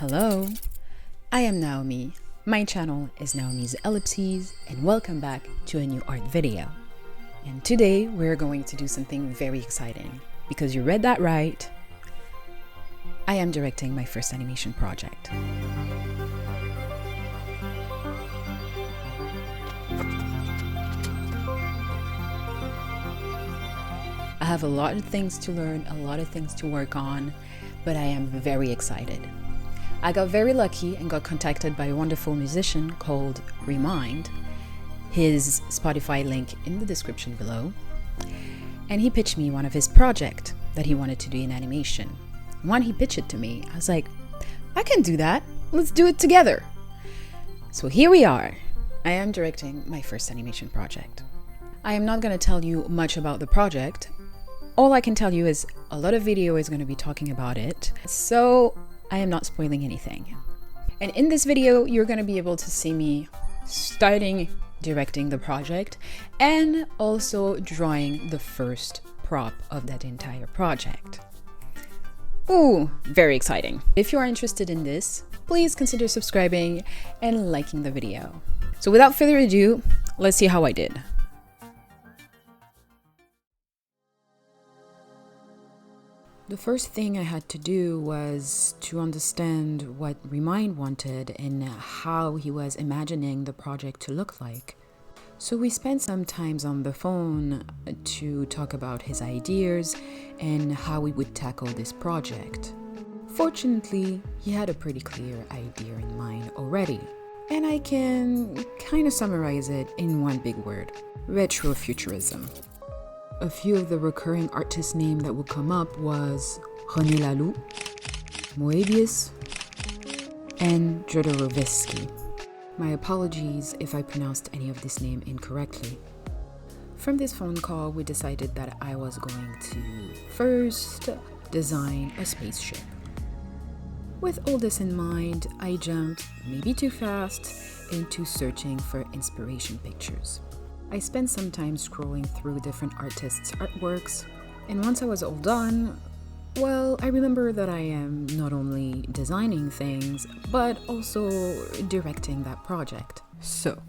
Hello, I am Naomi. My channel is Naomi's Ellipses and welcome back to a new art video. And today we're going to do something very exciting because you read that right. I am directing my first animation project. I have a lot of things to learn, a lot of things to work on, but I am very excited. I got very lucky and got contacted by a wonderful musician called Remind. His Spotify link in the description below. And he pitched me one of his projects that he wanted to do in animation. When he pitched it to me, I was like, I can do that. Let's do it together. So here we are. I am directing my first animation project. I am not going to tell you much about the project. All I can tell you is a lot of video is going to be talking about it. So I am not spoiling anything. And in this video, you're going to be able to see me starting directing the project and also drawing the first prop of that entire project. Ooh, very exciting. If you are interested in this, please consider subscribing and liking the video. So without further ado, let's see how I did. The first thing I had to do was to understand what Remind wanted and how he was imagining the project to look like. So we spent some time on the phone to talk about his ideas and how we would tackle this project. Fortunately, he had a pretty clear idea in mind already, and I can kind of summarize it in one big word: retrofuturism. A few of the recurring artist names that would come up was René Laloux, Moebius, and Jodorowsky. My apologies if I pronounced any of this name incorrectly. From this phone call, we decided that I was going to first design a spaceship. With all this in mind, I jumped, maybe too fast, into searching for inspiration pictures. I spent some time scrolling through different artists' artworks, and once I was all done, well, I remember that I am not only designing things, but also directing that project. So,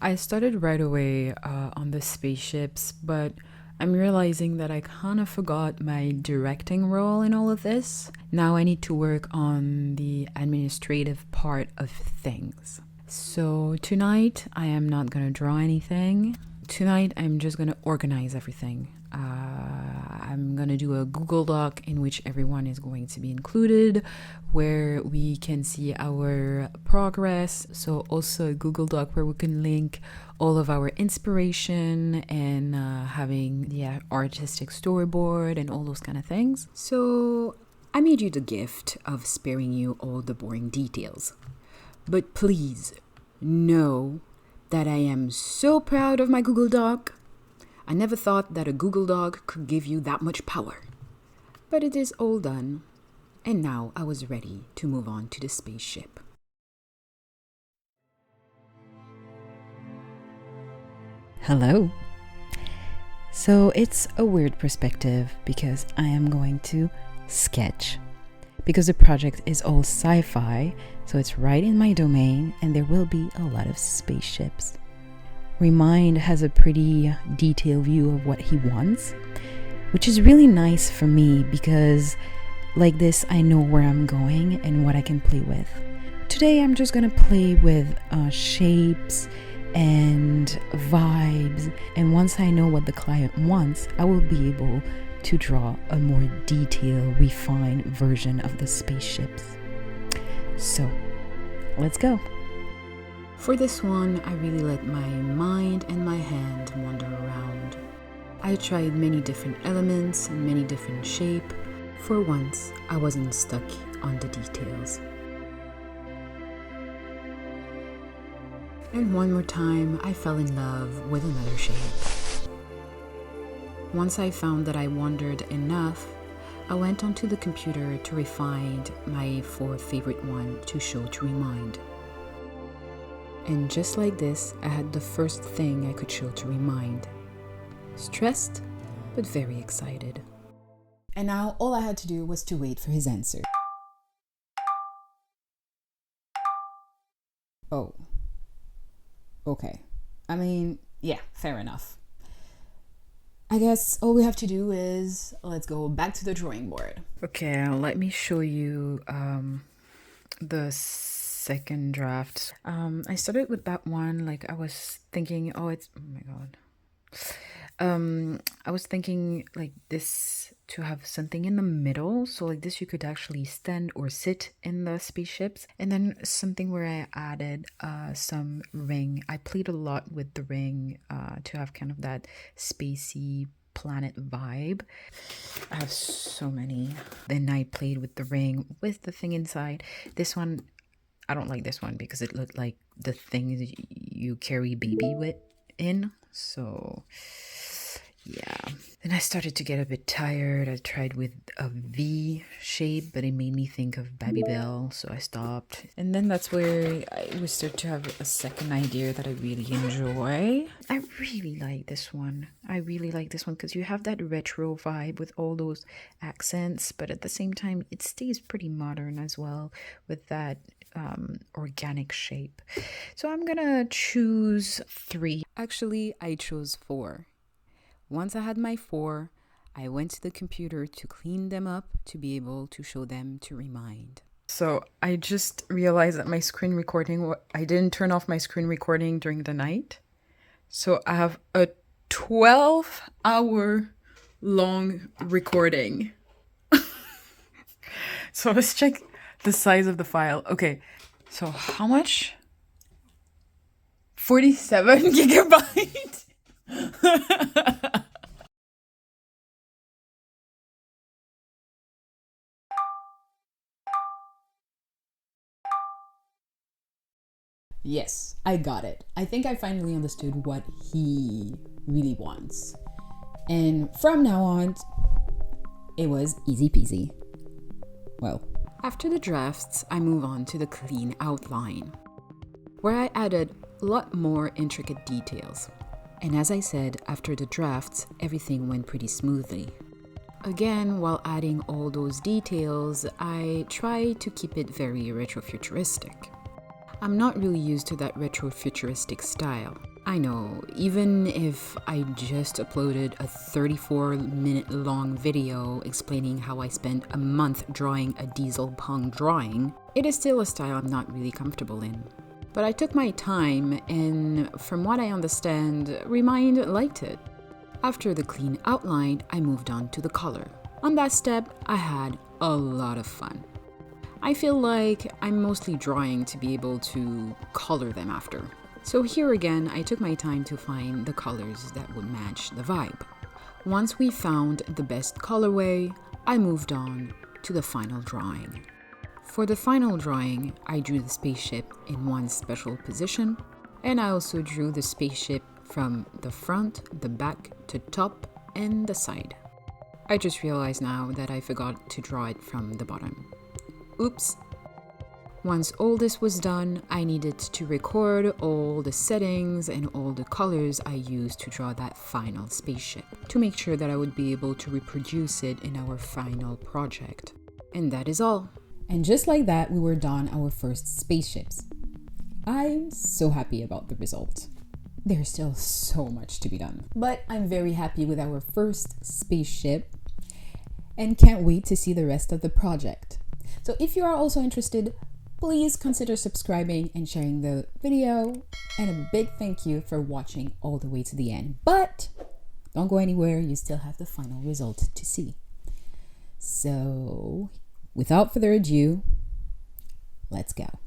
I started right away on the spaceships, but I'm realizing that I kind of forgot my directing role in all of this. Now I need to work on the administrative part of things. So tonight, I am not going to draw anything. Tonight, I'm just going to organize everything. I'm going to do a Google Doc in which everyone is going to be included, where we can see our progress. So also a Google Doc where we can link all of our inspiration and having the artistic storyboard and all those kind of things. So I made you the gift of sparing you all the boring details. But please know that I am so proud of my Google Doc. I never thought that a Google Doc could give you that much power. But it is all done, and now I was ready to move on to the spaceship. Hello. So it's a weird perspective because I am going to sketch. Because the project is all sci-fi, so it's right in my domain, and there will be a lot of spaceships. Remind has a pretty detailed view of what he wants, which is really nice for me because like this I know where I'm going and what I can play with. Today I'm just gonna play with shapes and vibes, and once I know what the client wants, I will be able to draw a more detailed, refined version of the spaceships. So, let's go. For this one, I really let my mind and my hand wander around. I tried many different elements and many different shapes. For once, I wasn't stuck on the details. And one more time, I fell in love with another shape. Once I found that I wandered enough, I went onto the computer to refine my 4 favorite ones to show to Remind. And just like this, I had the first thing I could show to Remind. Stressed, but very excited. And now all I had to do was to wait for his answer. Oh, okay. I mean, yeah, fair enough. I guess all we have to do is let's go back to the drawing board. Okay, let me show you the second draft. I started with that one. Like I was thinking, oh my god. I was thinking like this to have something in the middle, so like this you could actually stand or sit in the spaceships, and then something where I added some ring. I played a lot with the ring to have kind of that spacey planet vibe. I have so many. Then I played with the ring with the thing inside. This one, I don't like this one because it looked like the thing you carry baby with in. So yeah. Then I started to get a bit tired. I tried with a V shape, but it made me think of Babybel, so I stopped. And then that's where I start to have a second idea that I really enjoy. I really like this one. I really like this one because you have that retro vibe with all those accents, but at the same time, it stays pretty modern as well with that organic shape. So I'm gonna choose 3. Actually, I chose 4. Once I had my 4, I went to the computer to clean them up to be able to show them to Remind. So I just realized that my screen recording, I didn't turn off my screen recording during the night. So I have a 12-hour long recording. So let's check the size of the file. Okay, so how much? 47 gigabytes. Yes, I got it. I think I finally understood what he really wants. And from now on, it was easy peasy. Well, after the drafts, I move on to the clean outline, where I added a lot more intricate details. And as I said, after the drafts, everything went pretty smoothly. Again, while adding all those details, I tried to keep it very retrofuturistic. I'm not really used to that retrofuturistic style. I know, even if I just uploaded a 34-minute long video explaining how I spent a month drawing a diesel pong drawing, it is still a style I'm not really comfortable in. But I took my time, and from what I understand, Remind liked it. After the clean outline, I moved on to the color. On that step, I had a lot of fun. I feel like I'm mostly drawing to be able to color them after. So here again, I took my time to find the colors that would match the vibe. Once we found the best colorway, I moved on to the final drawing. For the final drawing, I drew the spaceship in one special position, and I also drew the spaceship from the front, the back, to top, and the side. I just realized now that I forgot to draw it from the bottom. Oops. Once all this was done, I needed to record all the settings and all the colors I used to draw that final spaceship, to make sure that I would be able to reproduce it in our final project. And that is all. And just like that, we were done our first spaceships. I'm so happy about the result. There's still so much to be done, but I'm very happy with our first spaceship and can't wait to see the rest of the project. So if you are also interested, please consider subscribing and sharing the video, and a big thank you for watching all the way to the end. But don't go anywhere, you still have the final result to see. So without further ado, let's go.